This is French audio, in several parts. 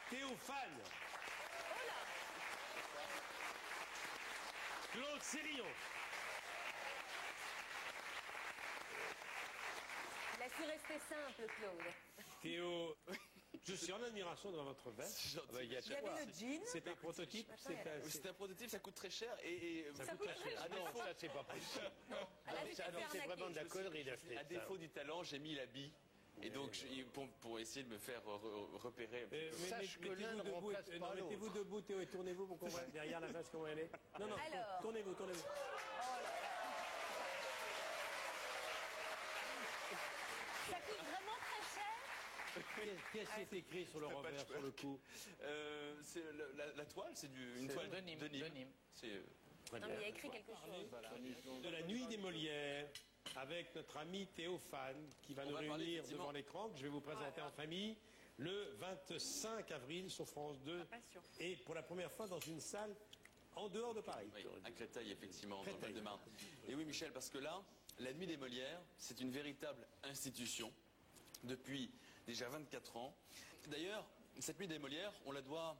Théophane. Claude Sérillon. Il a su rester simple, Claude. Théo, je suis en admiration devant votre veste. Il y avait le jean. C'est un prototype. C'est un prototype, ça coûte très cher et Ça coûte très cher. Ah non, ça c'est pas possible. C'est vraiment de la connerie d'acheter à ça. défaut du talent, j'ai mis l'habit. Et donc, pour essayer de me faire repérer un petit peu. Sache que l'un ne remplace pas l'autre. Mettez-vous debout, Théo, et tournez-vous pour qu'on voit derrière la veste comment elle est. Non, non, Alors. tournez-vous. Ça coûte vraiment très cher. Qu'est-ce qui est écrit sur le revers, sur le cou? C'est la toile, c'est une toile de Nîmes. C'est Non, mais il y a écrit quelque chose. De la nuit des Molières, avec notre ami Théophane, qui va nous va parler, réunir effectivement. devant l'écran, que je vais vous présenter en famille, le 25 avril sur France 2. Et pour la première fois dans une salle en dehors de Paris. oui, à Créteil, effectivement, dans le Créteil. Val-de-Marne. Et oui, Michel, parce que là, la nuit des Molières, c'est une véritable institution depuis déjà 24 ans. D'ailleurs, cette nuit des Molières, on la doit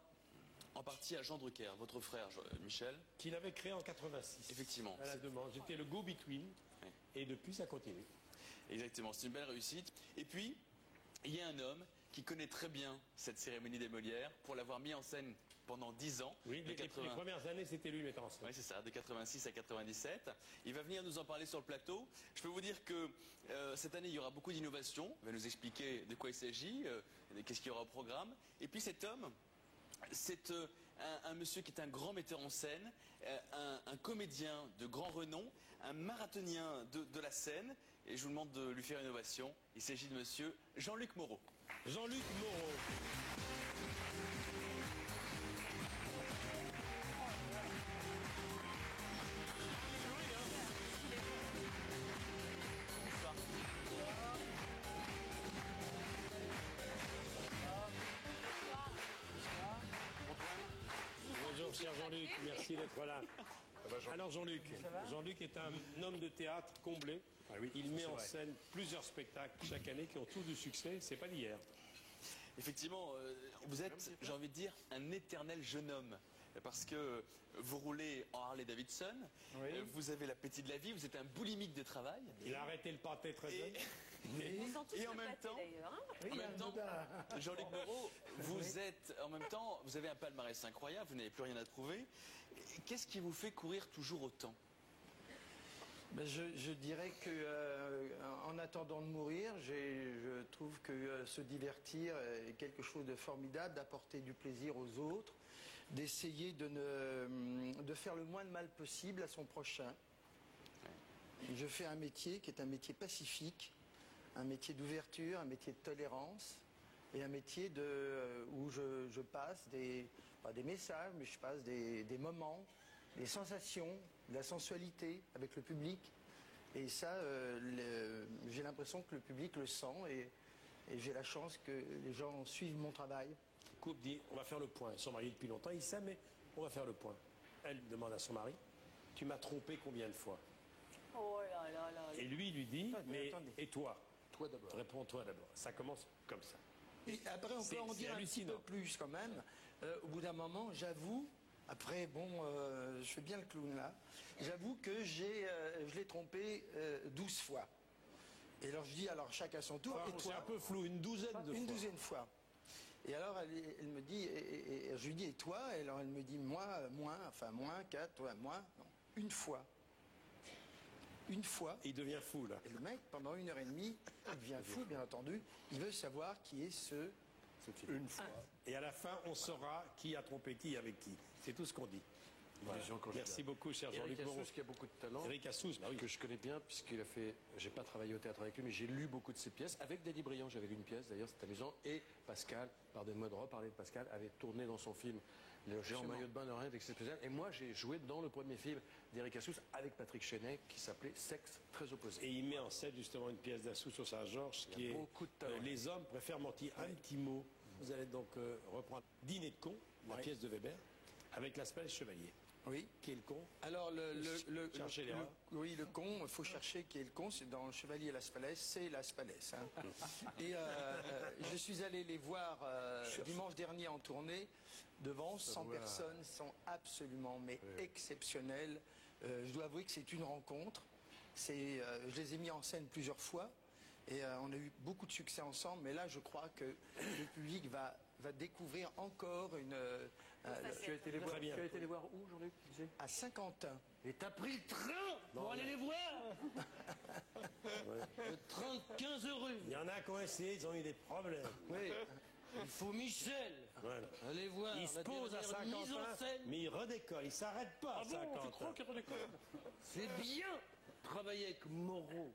en partie à Jean Drucker, votre frère, Michel. Qu'il avait créé en 86. Effectivement. À la demande. J'étais le go-between. Oui. Et depuis, ça continue. Exactement, c'est une belle réussite. Et puis, il y a un homme qui connaît très bien cette cérémonie des Molières pour l'avoir mis en scène pendant 10 ans. Oui, de les premières années, c'était lui le metteur en scène. Oui, c'est ça, de 86 à 97. Il va venir nous en parler sur le plateau. Je peux vous dire que cette année, il y aura beaucoup d'innovations. Il va nous expliquer de quoi il s'agit, qu'est-ce qu'il y aura au programme. Et puis cet homme, c'est un monsieur qui est un grand metteur en scène, un comédien de grand renom, un marathonien de la scène. Et je vous demande de lui faire une ovation. Il s'agit de monsieur Jean-Luc Moreau. Jean-Luc Moreau. Bonjour cher Jean-Luc, merci d'être là. Alors Jean-Luc est un homme de théâtre comblé. Il met en scène plusieurs spectacles chaque année qui ont tous du succès, c'est pas d'hier. Effectivement, vous êtes, j'ai envie de dire, un éternel jeune homme. Parce que vous roulez en Harley Davidson, vous avez l'appétit de la vie, vous êtes un boulimique de travail. Il a arrêté le pâté très jeune. Et en même temps, Jean-Luc Moreau, vous avez un palmarès incroyable, vous n'avez plus rien à prouver. Qu'est-ce qui vous fait courir toujours autant? Ben, je dirais que en attendant de mourir, je trouve que se divertir est quelque chose de formidable, d'apporter du plaisir aux autres, d'essayer de faire le moins de mal possible à son prochain. Je fais un métier qui est un métier pacifique, un métier d'ouverture, un métier de tolérance et un métier où je passe pas des messages, mais je passe des moments, des sensations, de la sensualité avec le public. Et ça, j'ai l'impression que le public le sent et j'ai la chance que les gens suivent mon travail. Couple dit, on va faire le point. Ils sont mariés depuis longtemps, ils s'aiment, mais on va faire le point. Elle demande à son mari, tu m'as trompé combien de fois? Oh là là là. Et lui dit, mais attendez. et toi? Toi d'abord. Réponds-toi d'abord. Ça commence comme ça. Et après, on peut en dire un petit peu plus quand même. Au bout d'un moment, j'avoue, après, bon, je fais bien le clown là, j'avoue que je l'ai trompé 12 fois. Et alors je dis, alors chacun son tour. Et C'est toi, un peu flou, une douzaine de fois. une douzaine de fois. Et alors elle me dit, et je lui dis, et toi? Et alors elle me dit, moi, moins, 4, toi, moins, non, une fois. Une fois. Et il devient fou là. Et le mec, pendant 1h30, il devient fou, bien entendu. Il veut savoir qui est ce... Une fois. Et à la fin, on saura qui a trompé qui avec qui. C'est tout ce qu'on dit. Voilà. Merci beaucoup, cher Jean-Luc Eric Moreau. Assous, qui a beaucoup de talent. Eric Assous, bah oui. Que je connais bien, puisqu'il a fait. J'ai pas travaillé au théâtre avec lui, mais j'ai lu beaucoup de ses pièces. Avec Danny Briand, j'avais lu une pièce, d'ailleurs, c'est amusant. Et Pascal, pardonnez-moi de reparler de Pascal, avait tourné dans son film Le géant maillot de bain de rien avec ses spéciales. Et moi, j'ai joué dans le premier film d'Eric Assous avec Patrick Chenet, qui s'appelait Sexe très opposé. Et il met en scène justement une pièce d'Assous sur Saint-Georges qui est beaucoup de talent. Les hommes préfèrent mentir. Un petit mot. Vous allez donc reprendre Dîner de con, la pièce de Weber, avec la Spèce Chevalier. Oui. Qui est le con? Alors, Cherchez l'erreur. oui, le con, il faut chercher qui est le con. C'est dans le Chevalier Las Palais, c'est Las Palais. Hein. Et je suis allé les voir dimanche dernier en tournée. Devant 100 personnes, sont absolument exceptionnelles. Je dois avouer que c'est une rencontre. Je les ai mis en scène plusieurs fois et on a eu beaucoup de succès ensemble. Mais là, je crois que le public va découvrir encore une... Tu as été les voir où, Jean-Luc? À Saint-Quentin. Et t'as pris le train pour aller les voir. Le train de 15 €. Il y en a qui ont essayé, ils ont eu des problèmes. Oui. Il faut Michel. Voilà. Allez voir. Il se la pose à dernière mise en Saint-Quentin, scène. mais il redécolle, il s'arrête pas à Saint-Quentin. C'est bien travailler avec Moreau.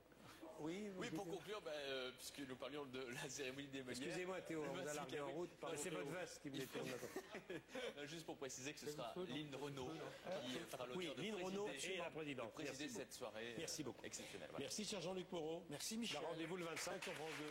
Oui, Oui, pour conclure, puisque nous parlions de la cérémonie des Molières. Excusez-moi Théo, on vous a largué en route. Pardon, C'est votre Théo. veste qui me détourne. Juste pour préciser que ce sera Lynn Renaud qui fera l'honneur de Lynn Renaud présider- et la présidente. de présider Merci cette soirée Merci beaucoup. exceptionnelle. Voilà. Merci cher Jean-Luc Moreau. Merci Michel. Rendez-vous le 25 sur France 2.